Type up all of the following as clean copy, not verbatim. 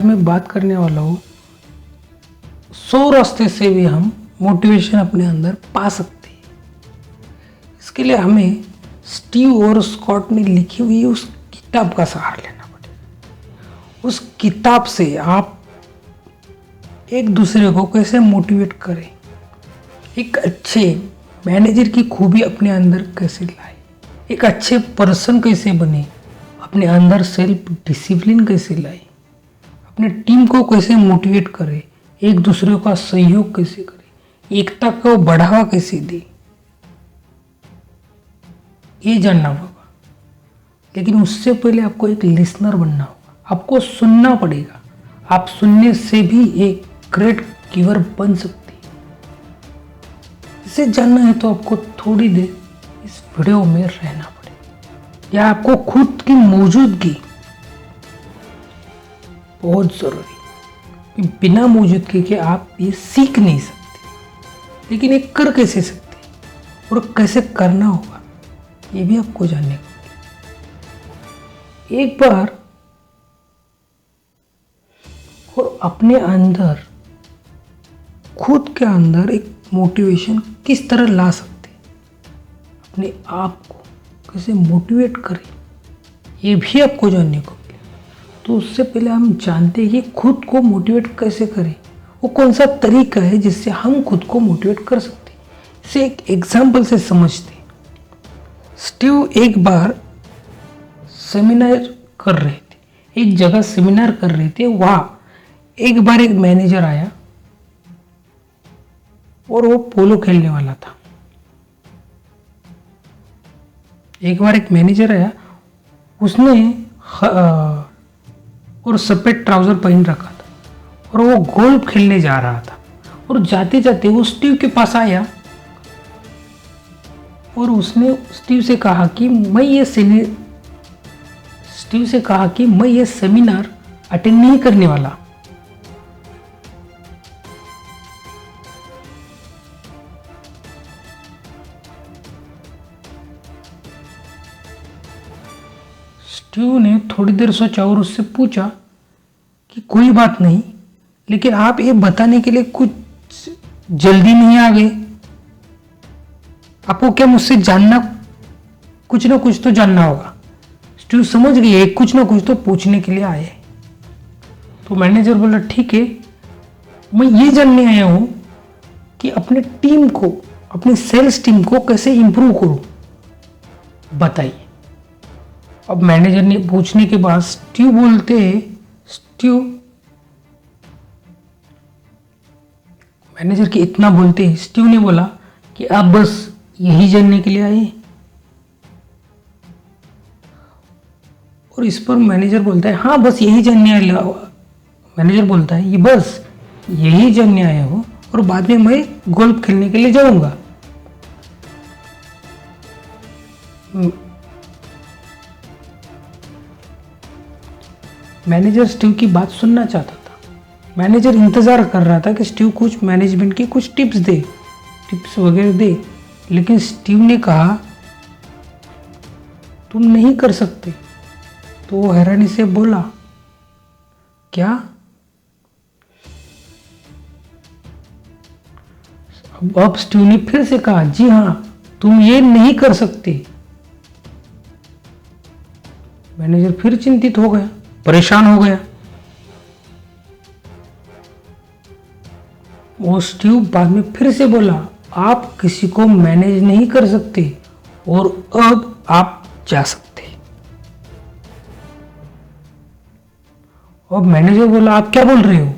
मैं बात करने वाला हूँ 100 रास्ते से भी हम मोटिवेशन अपने अंदर पा सकते हैं। इसके लिए हमें स्टीव और स्कॉट ने लिखी हुई उस किताब का सहारा लेना पड़ेगा। उस किताब से आप एक दूसरे को कैसे मोटिवेट करें, एक अच्छे मैनेजर की खूबी अपने अंदर कैसे लाए, एक अच्छे पर्सन कैसे बने, अपने अंदर सेल्फ डिसिप्लिन कैसे लाए, अपने टीम को कैसे मोटिवेट करे, एक दूसरे का सहयोग कैसे करे, एकता को बढ़ावा कैसे दे, ये जानना होगा। लेकिन उससे पहले आपको एक लिसनर बनना होगा, आपको सुनना पड़ेगा। आप सुनने से भी एक ग्रेट गिवर बन सकते हैं। इसे जानना है तो आपको थोड़ी देर इस वीडियो में रहना पड़ेगा, या आपको खुद की मौजूदगी बहुत जरूरी। बिना मौजूदगी के आप ये सीख नहीं सकते, लेकिन ये कर कैसे सकते और कैसे करना होगा ये भी आपको जानने को मिलेगा। एक बार और अपने अंदर, खुद के अंदर एक मोटिवेशन किस तरह ला सकते, अपने आप को कैसे मोटिवेट करें, ये भी आपको जानने को। तो उससे पहले हम जानते हैं कि खुद को मोटिवेट कैसे करें, वो कौन सा तरीका है जिससे हम खुद को मोटिवेट कर सकते हैं। इसे एक एग्जाम्पल से समझते हैं। स्टीव एक बार सेमिनार कर रहे थे, एक जगह सेमिनार कर रहे थे। वहाँ एक बार एक मैनेजर आया और वो पोलो खेलने वाला था। एक बार एक मैनेजर आया, उसने और सफेद ट्राउजर पहन रखा था और वो गोल्फ खेलने जा रहा था। और जाते जाते वो स्टीव के पास आया और उसने स्टीव से कहा कि मैं ये सेमिनार अटेंड नहीं करने वाला। स्टीव ने थोड़ी देर सोचा और उससे पूछा कि कोई बात नहीं, लेकिन आप ये बताने के लिए कुछ जल्दी नहीं आ गए? आपको क्या मुझसे जानना, कुछ ना कुछ तो जानना होगा। स्टीव समझ गए कुछ ना कुछ तो पूछने के लिए आए। तो मैनेजर बोला ठीक है, मैं ये जानने आया हूं कि अपने टीम को, अपनी सेल्स टीम को कैसे इंप्रूव करूं, बताइए। अब मैनेजर ने पूछने के बाद मैनेजर के इतना बोलते ही स्टीव ने बोला कि आप बस यही जानने के लिए आए। और इस पर मैनेजर बोलता है हाँ बस यही जानने आया। मैनेजर बोलता है ये बस यही जानने आया हो और बाद में मैं गोल्फ खेलने के लिए जाऊंगा। मैनेजर स्टीव की बात सुनना चाहता था। मैनेजर इंतजार कर रहा था कि स्टीव कुछ मैनेजमेंट की कुछ टिप्स वगैरह दे, लेकिन स्टीव ने कहा तुम नहीं कर सकते। तो वो हैरानी से बोला क्या? अब स्टीव ने फिर से कहा जी हाँ, तुम ये नहीं कर सकते। मैनेजर फिर चिंतित हो गया, परेशान हो गया। वो स्टीव बाद में फिर से बोला आप किसी को मैनेज नहीं कर सकते और अब आप जा सकते। अब मैनेजर बोला आप क्या बोल रहे हो?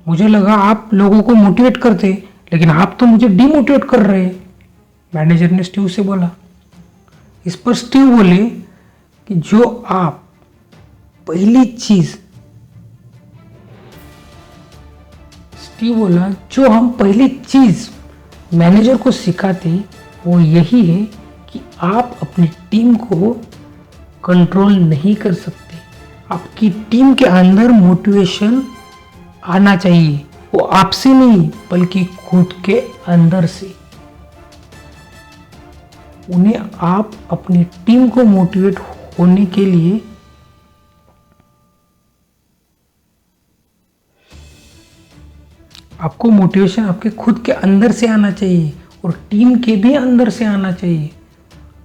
मुझे लगा आप लोगों को मोटिवेट करते, लेकिन आप तो मुझे डिमोटिवेट कर रहे हैं। मैनेजर ने स्टीव से बोला। इस पर स्टीव बोले कि जो आप पहली चीज, स्टीव बोला जो हम पहली चीज मैनेजर को सिखाते वो यही है कि आप अपनी टीम को कंट्रोल नहीं कर सकते। आपकी टीम के अंदर मोटिवेशन आना चाहिए, वो आपसे नहीं बल्कि खुद के अंदर से। उन्हें आप अपनी टीम को मोटिवेट होने के लिए आपको मोटिवेशन आपके खुद के अंदर से आना चाहिए और टीम के भी अंदर से आना चाहिए।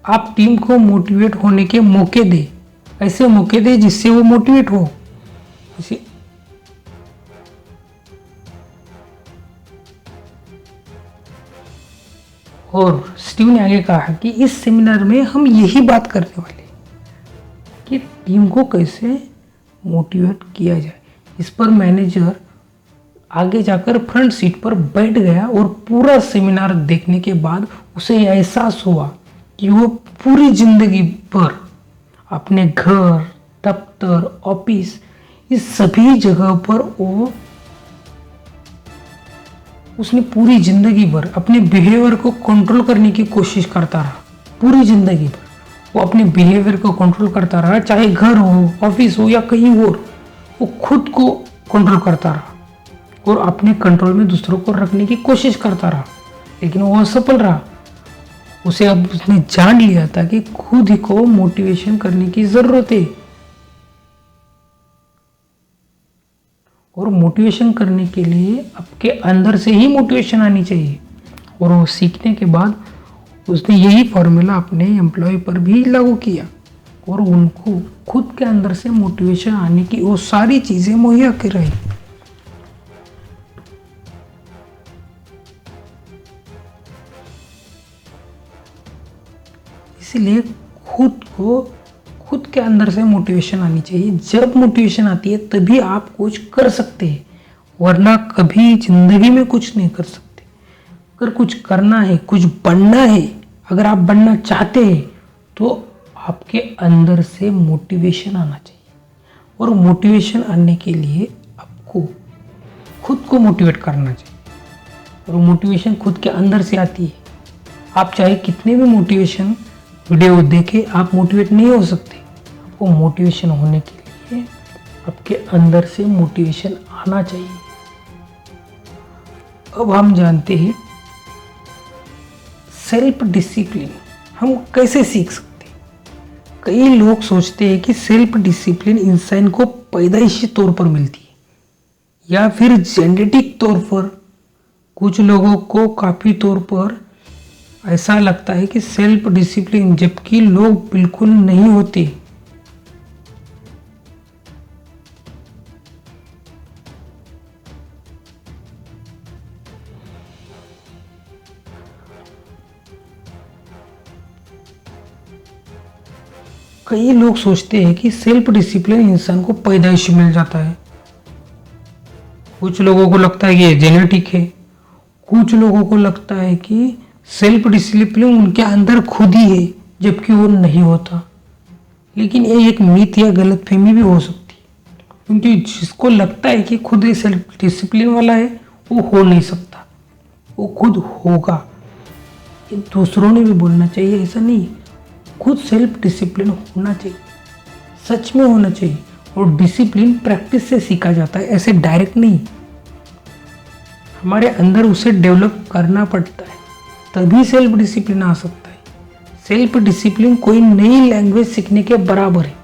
आप टीम को मोटिवेट होने के मौके दें, ऐसे मौके दें जिससे वो मोटिवेट हो। इसी और स्टीव ने आगे कहा कि इस सेमिनार में हम यही बात करने वाले हैं कि टीम को कैसे मोटिवेट किया जाए। इस पर मैनेजर आगे जाकर फ्रंट सीट पर बैठ गया और पूरा सेमिनार देखने के बाद उसे एहसास हुआ कि वो पूरी जिंदगी भर अपने घर, दफ्तर, ऑफिस, इस सभी जगह पर उसने पूरी जिंदगी भर अपने बिहेवियर को कंट्रोल करने की कोशिश करता रहा। पूरी जिंदगी भर वो अपने बिहेवियर को कंट्रोल करता रहा, चाहे घर हो, ऑफिस हो या कहीं और, वो खुद को कंट्रोल करता रहा और अपने कंट्रोल में दूसरों को रखने की कोशिश करता रहा, लेकिन वो असफल रहा। उसे अब उसने जान लिया था कि खुद ही को मोटिवेशन करने की जरूरत है और मोटिवेशन करने के लिए आपके अंदर से ही मोटिवेशन आनी चाहिए। और वो सीखने के बाद उसने यही फॉर्मूला अपने एम्प्लॉय पर भी लागू किया और उनको खुद के अंदर से मोटिवेशन आने की वो सारी चीज़ें मुहैया कराई। इसलिए खुद के अंदर से मोटिवेशन आनी चाहिए। जब मोटिवेशन आती है तभी आप कुछ कर सकते हैं, वरना कभी जिंदगी में कुछ नहीं कर सकते। अगर कुछ करना है, कुछ बनना है, अगर आप बनना चाहते हैं तो आपके अंदर से मोटिवेशन आना चाहिए और मोटिवेशन आने के लिए आपको खुद को मोटिवेट करना चाहिए और मोटिवेशन खुद के अंदर से आती है। आप चाहे कितने भी मोटिवेशन वीडियो देखे, आप मोटिवेट नहीं हो सकते। आपको मोटिवेशन होने के लिए आपके अंदर से मोटिवेशन आना चाहिए। अब हम जानते हैं सेल्फ डिसिप्लिन हम कैसे सीख सकते हैं। कई लोग सोचते हैं कि सेल्फ डिसिप्लिन इंसान को पैदाइशी तौर पर मिलती है या फिर जेनेटिक तौर पर। कुछ लोगों को काफ़ी तौर पर ऐसा लगता है कि सेल्फ डिसिप्लिन, जबकि लोग बिल्कुल नहीं होते। कई लोग सोचते हैं कि सेल्फ डिसिप्लिन इंसान को पैदाइशी मिल जाता है। कुछ लोगों को लगता है कि ये जेनेटिक है, कुछ लोगों को लगता है कि सेल्फ डिसिप्लिन उनके अंदर खुद ही है, जबकि वो नहीं होता। लेकिन ये एक मिथ या गलतफहमी भी हो सकती है, क्योंकि जिसको लगता है कि खुद ही सेल्फ डिसिप्लिन वाला है वो हो नहीं सकता, वो खुद होगा। ये दूसरों ने भी बोलना चाहिए, ऐसा नहीं। खुद सेल्फ डिसिप्लिन होना चाहिए, सच में होना चाहिए। और डिसिप्लिन प्रैक्टिस से सीखा जाता है, ऐसे डायरेक्ट नहीं। हमारे अंदर उसे डेवलप करना पड़ता है, तभी सेल्फ डिसिप्लिन आ सकता है। सेल्फ डिसिप्लिन कोई नई लैंग्वेज सीखने के बराबर है।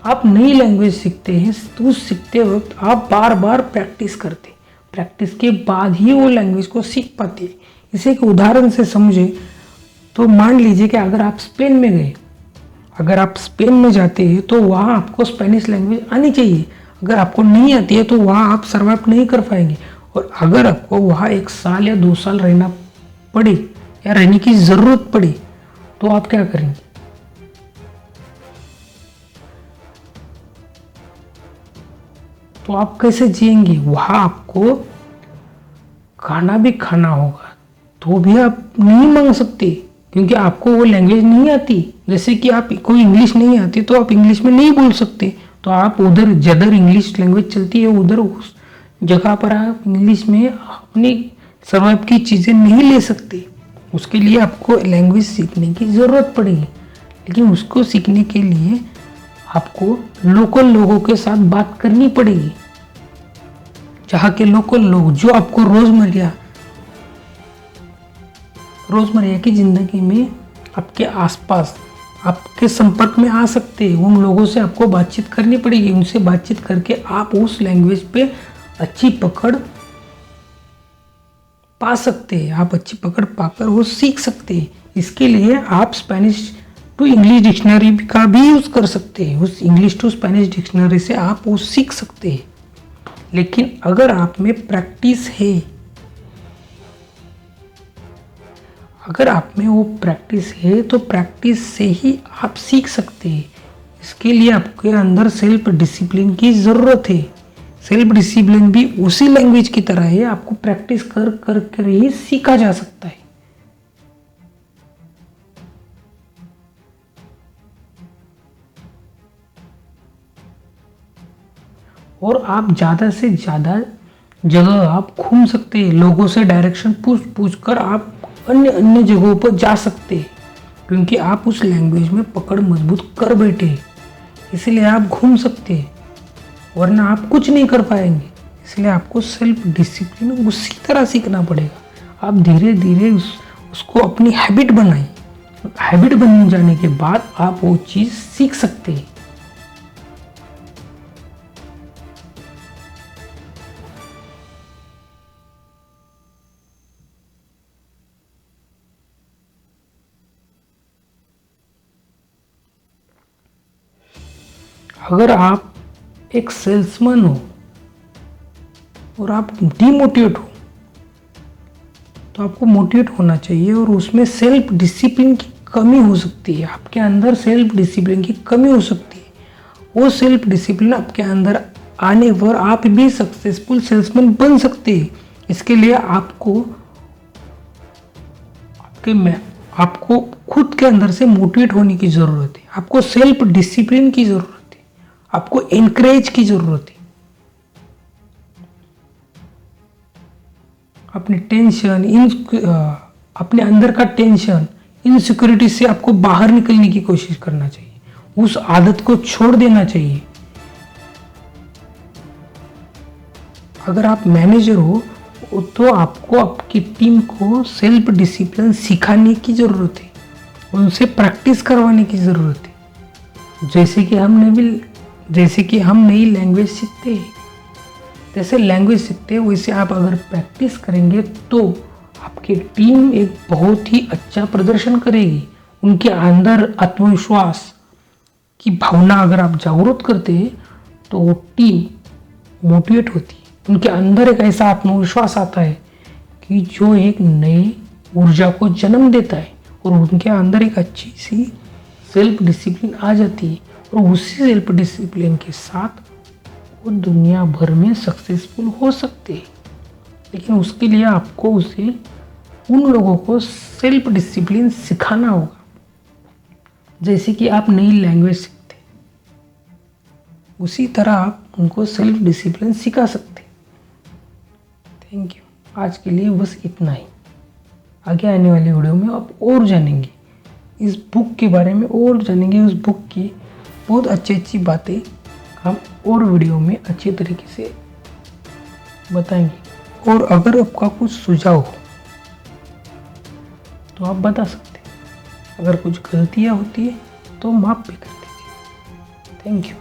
आप नई लैंग्वेज सीखते हैं तो उस सीखते वक्त आप बार बार प्रैक्टिस करते हैं, प्रैक्टिस के बाद ही वो लैंग्वेज को सीख पाते हैं। इसे एक उदाहरण से समझे तो मान लीजिए कि अगर आप स्पेन में गए, अगर आप स्पेन में जाते हैं तो वहाँ आपको स्पेनिश लैंग्वेज आनी चाहिए। अगर आपको नहीं आती है तो वहाँ आप सर्वाइव नहीं कर पाएंगे। और अगर आपको वहाँ 1 साल या 2 साल रहना पड़े या रहने की ज़रूरत पड़े तो आप क्या करेंगे? तो आप कैसे जिएंगे? वहाँ आपको खाना भी खाना होगा तो भी आप नहीं मांग सकते, क्योंकि आपको वो लैंग्वेज नहीं आती। जैसे कि आप कोई इंग्लिश नहीं आती तो आप इंग्लिश में नहीं बोल सकते, तो आप उधर जिधर इंग्लिश लैंग्वेज चलती है उधर उस जगह पर आप इंग्लिश में अपनी सर्वाइव की चीज़ें नहीं ले सकते। उसके लिए आपको लैंग्वेज सीखने की ज़रूरत पड़ेगी। लेकिन उसको सीखने के लिए आपको लोकल लोगों के साथ बात करनी पड़ेगी, जहाँ के लोकल लोग जो आपको रोज़मर्रा की ज़िंदगी में आपके आसपास आपके संपर्क में आ सकते हैं। उन लोगों से आपको बातचीत करनी पड़ेगी। उनसे बातचीत करके आप उस लैंग्वेज पे अच्छी पकड़ पा सकते हैं, आप अच्छी पकड़ पाकर वो सीख सकते हैं। इसके लिए आप स्पेनिश टू इंग्लिश डिक्शनरी का भी यूज़ कर सकते हैं। उस इंग्लिश टू स्पेनिश डिक्शनरी से आप वो सीख सकते हैं। लेकिन अगर आप में प्रैक्टिस है, अगर आप में वो प्रैक्टिस है तो प्रैक्टिस से ही आप सीख सकते हैं। इसके लिए आपके अंदर सेल्फ डिसिप्लिन की ज़रूरत है। सेल्फ डिसिप्लिन भी उसी लैंग्वेज की तरह है, आपको प्रैक्टिस कर कर कर ही सीखा जा सकता है। और आप ज़्यादा से ज़्यादा जगह आप घूम सकते हैं, लोगों से डायरेक्शन पूछ पूछ कर आप अन्य अन्य जगहों पर जा सकते हैं, क्योंकि आप उस लैंग्वेज में पकड़ मजबूत कर बैठे हैं। इसलिए आप घूम सकते हैं, वरना आप कुछ नहीं कर पाएंगे। इसलिए आपको सेल्फ डिसिप्लिन उसी तरह सीखना पड़ेगा। आप धीरे धीरे उसको अपनी हैबिट बनाएं। हैबिट बन जाने के बाद आप वो चीज़ सीख सकते हैं। अगर आप एक सेल्समैन हो और आप डीमोटिवेट हो तो आपको मोटिवेट होना चाहिए, और उसमें सेल्फ डिसिप्लिन की कमी हो सकती है। आपके अंदर सेल्फ डिसिप्लिन की कमी हो सकती है। वो सेल्फ डिसिप्लिन आपके अंदर आने पर आप भी सक्सेसफुल सेल्समैन बन सकते हैं। इसके लिए आपको खुद के अंदर से मोटिवेट होने की ज़रूरत है। आपको सेल्फ डिसिप्लिन की ज़रूरत है। आपको एनकरेज की ज़रूरत है। अपने अपने अंदर का टेंशन, इनसिक्योरिटी से आपको बाहर निकलने की कोशिश करना चाहिए। उस आदत को छोड़ देना चाहिए। अगर आप मैनेजर हो तो आपको आपकी टीम को सेल्फ डिसिप्लिन सिखाने की ज़रूरत है, उनसे प्रैक्टिस करवाने की ज़रूरत है। जैसे कि हम नई लैंग्वेज सीखते हैं, जैसे लैंग्वेज सीखते हैं वैसे आप अगर प्रैक्टिस करेंगे तो आपकी टीम एक बहुत ही अच्छा प्रदर्शन करेगी। उनके अंदर आत्मविश्वास की भावना अगर आप जागरूक करते हैं तो वो टीम मोटिवेट होती है। उनके अंदर एक ऐसा आत्मविश्वास आता है कि जो एक नई ऊर्जा को जन्म देता है, और उनके अंदर एक अच्छी सी सेल्फ डिसिप्लिन आ जाती है, और उसी सेल्फ डिसिप्लिन के साथ वो दुनिया भर में सक्सेसफुल हो सकते हैं। लेकिन उसके लिए आपको उन लोगों को सेल्फ डिसिप्लिन सिखाना होगा। जैसे कि आप नई लैंग्वेज सीखते, उसी तरह आप उनको सेल्फ डिसिप्लिन सिखा सकते। Thank you. आज के लिए बस इतना ही। आगे आने वाली वीडियो में आप और जानेंगे इस बुक के बारे में, और जानेंगे उस बुक की बहुत अच्छी बातें हम और वीडियो में अच्छे तरीके से बताएंगे। और अगर आपका कुछ सुझाव हो तो आप बता सकते हैं। अगर कुछ गलतियाँ होती है तो माफ़ भी कर दीजिए। Thank you.